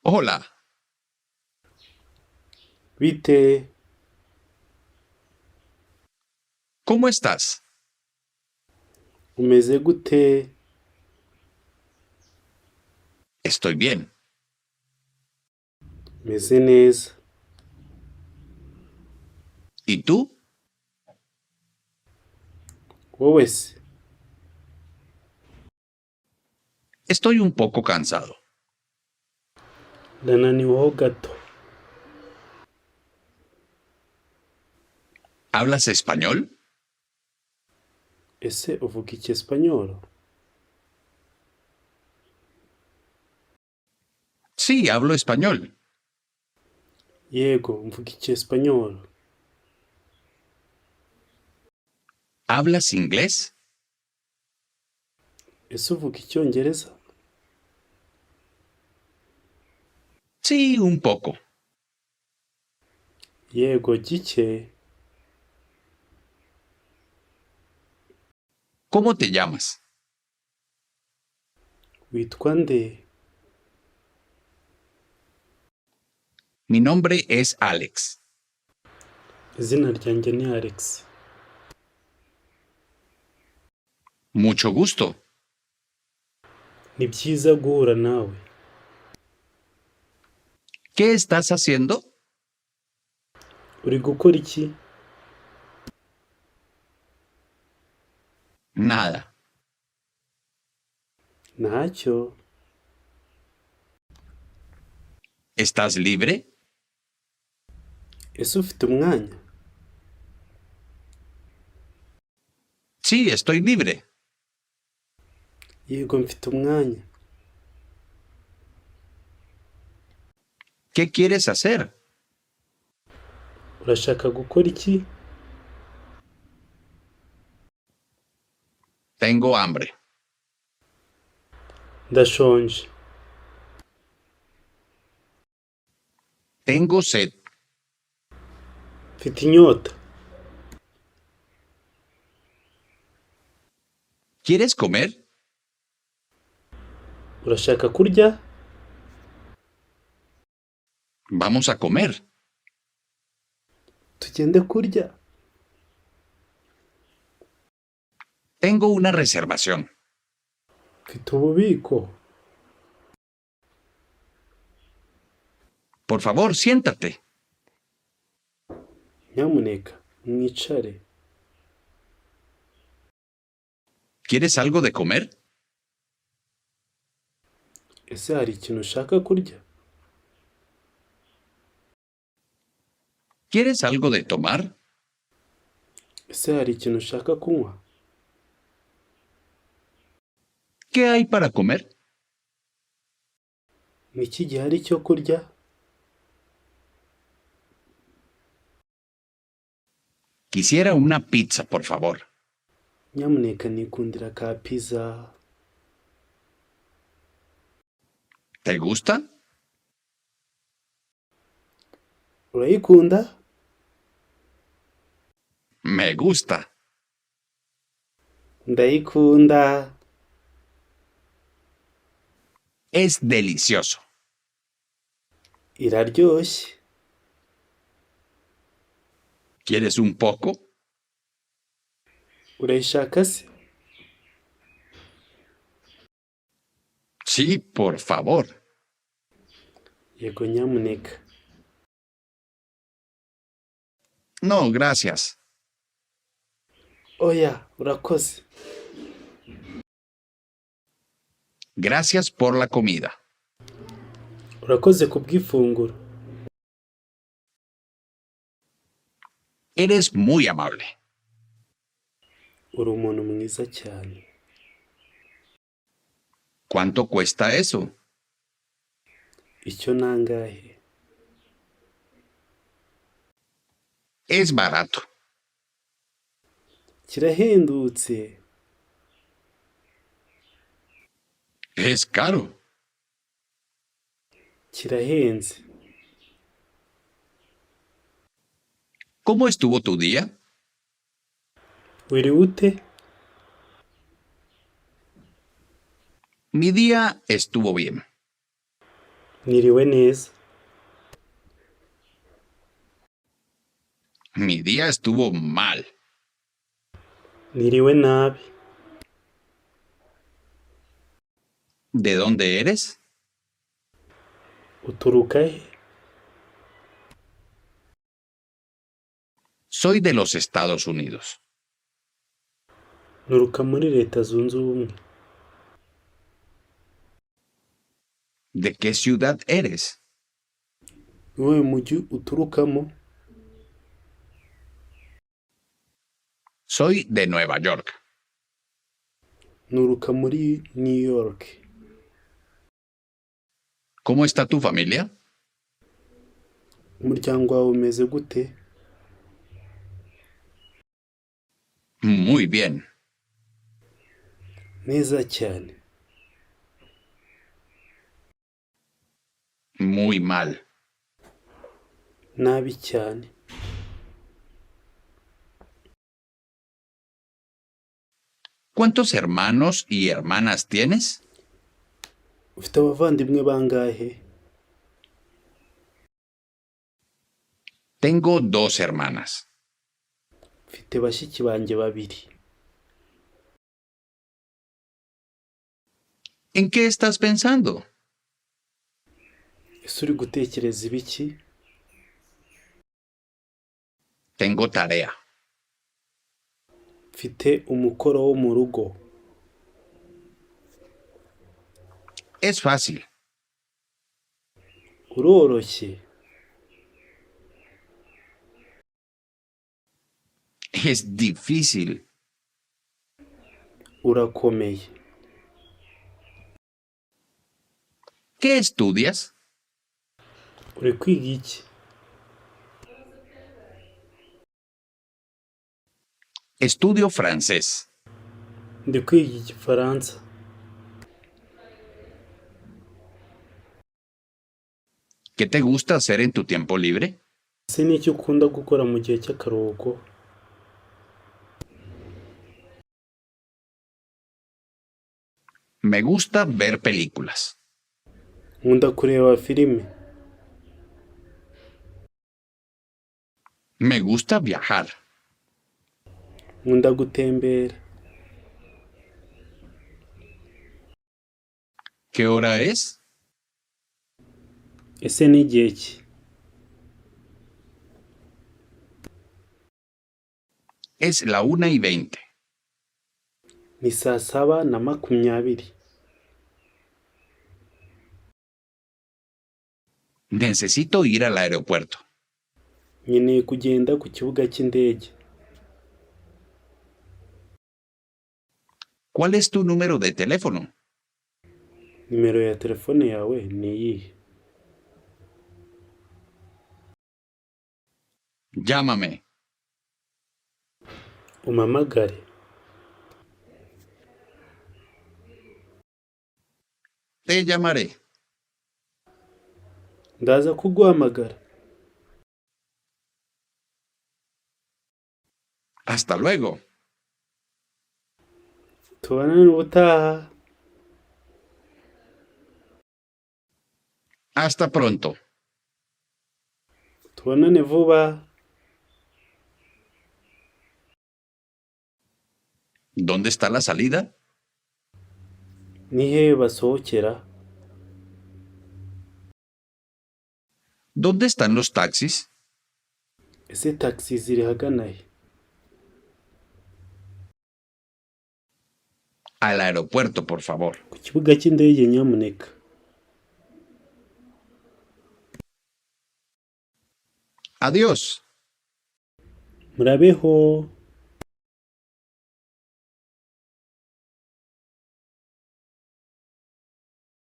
Hola, Bite, ¿cómo estás? umeze gute? Estoy bien. Meze neza. ¿Y tú? Wowe se? Estoy un poco cansado. Ndananiweho gato. ¿Hablas español? Ese uvuga icyesipanyoro? Sí, hablo español. Yego, mvuga icyesipanyoro. ¿Hablas inglés? Ese uvuga icyongereza? Sí, un poco. Yego, gike. ¿Cómo te llamas? Witwa nde? Mi nombre es Alex. Izina ryanjye ni Alex. Mucho gusto. Ni byiza guhura nawe. ¿Qué estás haciendo? Uri gukora iki? Nada. Ntacyo. ¿Estás libre? Ese ufite umwanya? Sí, estoy libre. Yego, mfite umwanya. ¿Qué quieres hacer? Urashaka gukora iki? Tengo hambre. Ndashonje. Tengo sed. Mfite inyota. ¿Quieres comer? Urashaka kurya? Vamos a comer. Tugende kurya. Tengo una reservación. Mfite ububiko. Por favor, siéntate. Nyamuneka mwicare. ¿Quieres algo de comer? Ese hari ikintu ushaka kurya? ¿Quieres algo de tomar? Ese hari ikintu ushaka kunywa? ¿Qué hay para comer? Ni iki gihari cyo kurya? Quisiera una pizza, por favor. Nyamuneka nikundira ka pizza. ¿Te gusta? Urayikunda? Me gusta. Ndayikunda. Es delicioso. Iraryoshye. ¿Quieres un poco? Urayishaka se? Sí, por favor. Yego nyamuneka. No, gracias. Oya, urakoze. Gracias por la comida. Urakoze kubw'ifunguro. Eres muy amable. Uri umuntu mwiza cyane. ¿Cuánto cuesta eso? Icyo nangahe? Es barato. Kirahendutse. Es caro. Kirahenze. ¿Cómo estuvo tu día? Wiriwe ute? Mi día estuvo bien. Niriwe neza. Mi día estuvo mal. Niriwe nabi. ¿De dónde eres? Uturuka he? Soy de los Estados Unidos. Nturuka muri Leta Zunze Ubumwe. ¿De qué ciudad eres? Ni wowe mujyi uturukamo? Soy de Nueva York. Nturuka muri New York. ¿Cómo está tu familia? Umuryango wawe umeze gute? Muy bien. Neza cyane. Muy mal. Nabi cyane. ¿Cuántos hermanos y hermanas tienes? Ufite abavandimwe bangahe? Tengo 2 hermanas. Mfite bashiki banjye babiri. ¿En qué estás pensando? Ese uri gutekereza ibiki? Tengo tarea. Mfite umukoro wo mu rugo. Es fácil. Uroroshye. Es difícil. Urakomeye. ¿Qué estudias? Uri kwiga iki? Estudio francés. Ndi kwiga Igifaransa. ¿Qué te gusta hacer en tu tiempo libre? Ese ni iki ukunda gukora mu gihe cy'akaruhuko? Me gusta ver películas. Nkunda kureba filime. Me gusta viajar. Nkunda gutembera. ¿Qué hora es? Ese ni igihe ki? Es la 1:20. Ni 7:20. Necesito ir al aeropuerto. Nkeneye kugenda ku kibuga cy'indege. ¿Cuál es tu número de teléfono? Nimero ya telefone yawe ni iyihe? Llámame. Umpamagare. Te llamaré. Ndaza kuguhamagara. Hasta luego. Tubonane ubutaha. Hasta pronto. Tubonane vuba. ¿Dónde está la salida? Ni hehe basohokera? ¿Dónde están los taxis? Ese taxi ziri hagana he? Al aeropuerto, por favor. Ku kibuga cy'indege nyamuneka. Adiós. Murabeho.